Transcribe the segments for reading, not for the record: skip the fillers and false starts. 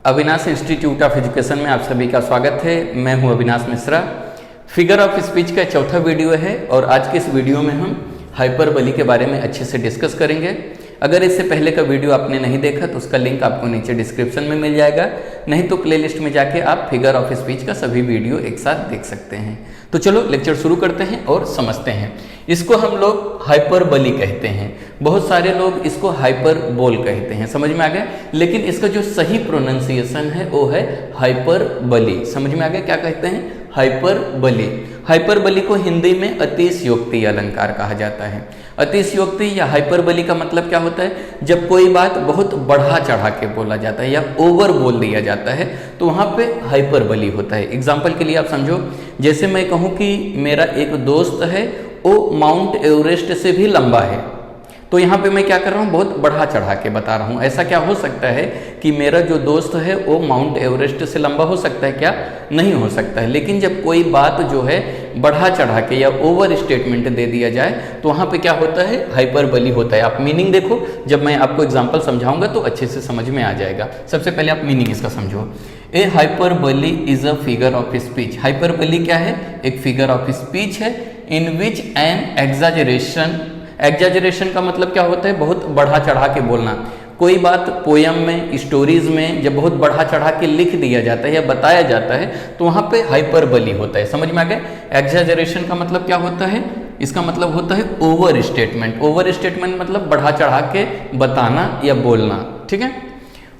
Avinash institute of education में आप सभी का स्वागत है। मैं हूं Avinash Mishra. Figure of speech का चौथा वीडियो है और आज के इस वीडियो में हम हाइपरबोली के बारे में अच्छे से डिस्कस करेंगे। अगर इससे पहले का वीडियो आपने नहीं देखा तो उसका लिंक आपको नीचे डिस्क्रिप्शन में मिल जाएगा, नहीं तो प्लेलिस्ट में जाके आप फिगर ऑफ स्पीच का सभी वीडियो एक साथ देख सकते हैं। तो चलो लेक्चर शुरू करते हैं और समझते हैं। इसको हम लोग हाइपरबोली कहते हैं, बहुत सारे लोग इसको हाइपरबोल कहते हैं, समझ में आ गया। लेकिन इसका जो सही प्रोनाउंसिएशन है वो है हाइपरबोली। समझ में आ गया क्या कहते हैं? हाइपरबोली। हाइपरबोली को हिंदी में अतिशयोक्ति अलंकार कहा जाता है। अतिशयोक्ति या हाइपरबोली का मतलब क्या होता है? जब कोई बात बहुत बढ़ा चढ़ा के बोला जाता है या ओवर बोल दिया जाता है तो वहाँ पे हाइपरबोली होता है। एग्जाम्पल के लिए आप समझो, जैसे मैं कहूँ कि मेरा एक दोस्त है वो माउंट एवरेस्ट से भी लंबा है, तो यहाँ पे मैं क्या कर रहा हूँ? बहुत बढ़ा चढ़ा के बता रहा हूँ। ऐसा क्या हो सकता है कि मेरा जो दोस्त है वो माउंट एवरेस्ट से लंबा हो सकता है क्या? नहीं हो सकता है। लेकिन जब कोई बात जो है बढ़ा चढ़ा के या ओवर स्टेटमेंट दे दिया जाए तो वहाँ पे क्या होता है? हाइपरबोली होता है। आप मीनिंग देखो, जब मैं आपको एग्जाम्पल समझाऊंगा तो अच्छे से समझ में आ जाएगा। सबसे पहले आप मीनिंग इसका समझो। A hyperbole is a figure of speech. Hyperbole क्या है? एक फिगर ऑफ स्पीच है in which an exaggeration. Exaggeration का मतलब क्या होता है? बहुत बढ़ा चढ़ा के बोलना। कोई बात पोयम में, स्टोरीज में जब बहुत बढ़ा चढ़ा के लिख दिया जाता है या बताया जाता है तो वहाँ पे हाइपरबोली होता है। समझ में आ गया? एग्जाजरेशन का मतलब क्या होता है? इसका मतलब होता है ओवर स्टेटमेंट। ओवर स्टेटमेंट मतलब बढ़ा चढ़ा के बताना या बोलना, ठीक है।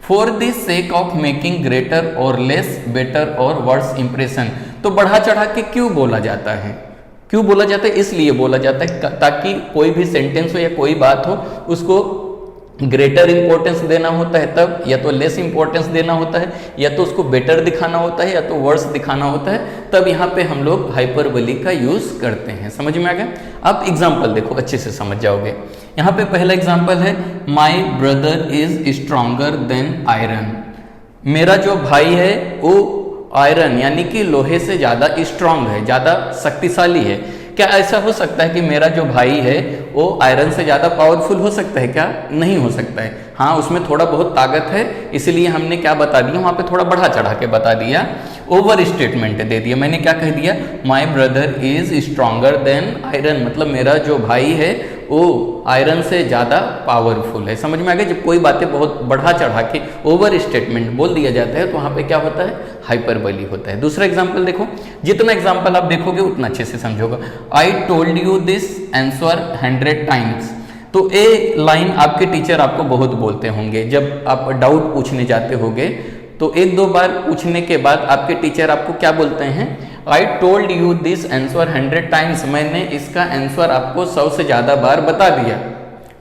For the sake of making greater और लेस बेटर और वर्स इंप्रेशन। तो बढ़ा चढ़ा के क्यों बोला जाता है? क्यों बोला जाता है? इसलिए बोला जाता है ताकि कोई भी सेंटेंस हो या कोई बात हो उसको ग्रेटर इंपॉर्टेंस देना होता है तब, या तो लेस इंपॉर्टेंस देना होता है, या तो उसको बेटर दिखाना होता है, या तो वर्स दिखाना होता है, तब यहाँ पे हम लोग हाइपरबोली का यूज करते हैं। समझ में आ गया? आप एग्जाम्पल देखो, अच्छे से समझ जाओगे। यहाँ पे पहला एग्जाम्पल है, my brother is stronger than iron. मेरा जो भाई है वो आयरन यानी कि लोहे से ज़्यादा स्ट्रांग है, ज़्यादा शक्तिशाली है। क्या ऐसा हो सकता है कि मेरा जो भाई है वो आयरन से ज़्यादा पावरफुल हो सकता है क्या? नहीं हो सकता है। हाँ, उसमें थोड़ा बहुत ताकत है, इसलिए हमने क्या बता दिया वहाँ पे? थोड़ा बढ़ा चढ़ा के बता दिया, ओवर स्टेटमेंट दे दिया। मैंने क्या कह दिया? My brother is stronger than iron, मतलब मेरा जो भाई है वो आयरन से ज़्यादा पावरफुल है। समझ में आ गया? जब कोई बातें बहुत बढ़ा चढ़ा के ओवर स्टेटमेंट बोल दिया जाता है तो वहाँ पे क्या होता है? हाइपरबोली होता है। दूसरा एग्जाम्पल देखो, जितना एग्जाम्पल आप देखोगे उतना अच्छे से समझोगे। I told you this answer 100 times. तो ए लाइन आपके टीचर आपको बहुत बोलते होंगे। जब आप डाउट पूछने जाते होगे तो एक दो बार पूछने के बाद आपके टीचर आपको क्या बोलते हैं? I told you this answer 100 times. मैंने इसका आंसर आपको 100 से ज़्यादा बार बता दिया।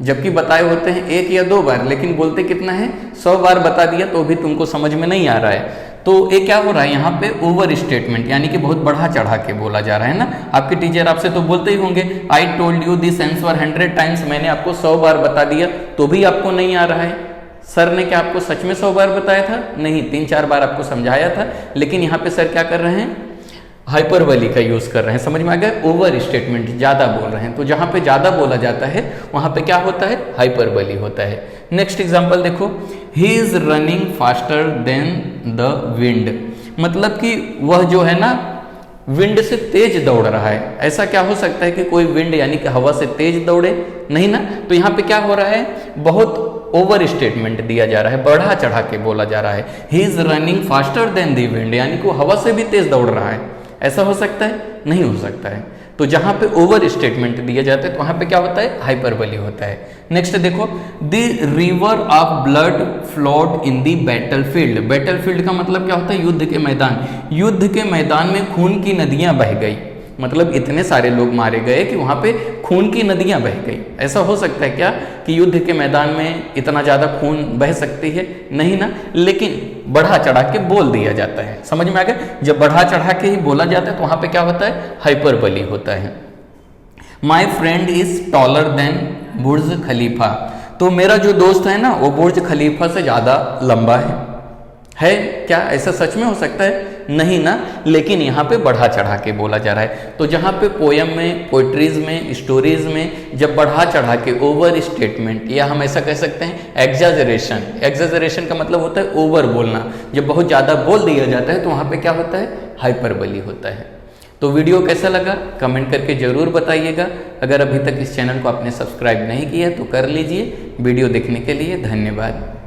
जबकि बताए होते हैं एक या दो बार, लेकिन बोलते कितना है? 100 बार बता दिया तो भी तुमको समझ में नहीं आ रहा है। तो ये क्या हो रहा है यहाँ पे? ओवर स्टेटमेंट, यानी कि बहुत बढ़ा चढ़ा के बोला जा रहा है ना। आपके टीचर आपसे तो बोलते ही होंगे I told you this answer 100 times, मैंने आपको 100 बार बता दिया तो भी आपको नहीं आ रहा है। सर ने क्या आपको सच में 100 बार बताया था? नहीं, 3-4 बार आपको समझाया था। लेकिन यहाँ पे सर क्या कर रहे हैं? हाइपरबोली का यूज कर रहे हैं। समझ में आ गया? ओवर स्टेटमेंट, ज़्यादा बोल रहे हैं। तो जहाँ पे ज़्यादा बोला जाता है वहाँ पे क्या होता है? हाइपरबोली होता है। नेक्स्ट एग्जाम्पल देखो, he is running faster than the wind. मतलब कि वह जो है ना विंड से तेज दौड़ रहा है। ऐसा क्या हो सकता है कि कोई विंड यानी कि हवा से तेज दौड़े? नहीं ना। तो यहाँ पे क्या हो रहा है? बहुत ओवर स्टेटमेंट दिया जा रहा है, बढ़ा चढ़ा के बोला जा रहा है। He is running faster than the wind, यानी कि वो हवा से भी तेज दौड़ रहा है। ऐसा हो सकता है? नहीं हो सकता है। तो जहां पे ओवर स्टेटमेंट दिया जाता है तो वहां पे क्या होता है? हाइपरबोली होता है। नेक्स्ट देखो, the river of blood flowed in the battlefield. Battlefield का मतलब क्या होता है? युद्ध के मैदान। युद्ध के मैदान में खून की नदियां बह गई, मतलब इतने सारे लोग मारे गए कि वहां पे खून की नदियां बह गई। ऐसा हो सकता है क्या कि युद्ध के मैदान में इतना ज़्यादा खून बह सकती है? नहीं ना। लेकिन बढ़ा चढ़ा के बोल दिया जाता है। समझ में आ गया? जब बढ़ा चढ़ा के ही बोला जाता है तो वहाँ पे क्या होता है? हाइपरबोली होता है। My friend is taller than Burj Khalifa. तो मेरा जो दोस्त है ना वो बुर्ज खलीफा से ज़्यादा लंबा है क्या? ऐसा सच में हो सकता है? नहीं ना, लेकिन यहाँ पे बढ़ा चढ़ा के बोला जा रहा है। तो जहाँ पे पोयम में, पोइट्रीज में, स्टोरीज में जब बढ़ा चढ़ा के, ओवर स्टेटमेंट, या हम ऐसा कह सकते हैं एग्जाजरेशन। एग्जाजरेशन का मतलब होता है ओवर बोलना। जब बहुत ज़्यादा बोल दिया जाता है तो वहाँ पे क्या होता है, हाइपरबली होता है। तो वीडियो कैसा लगा कमेंट करके ज़रूर बताइएगा। अगर अभी तक इस चैनल को आपने सब्सक्राइब नहीं किया तो कर लीजिए। वीडियो देखने के लिए धन्यवाद।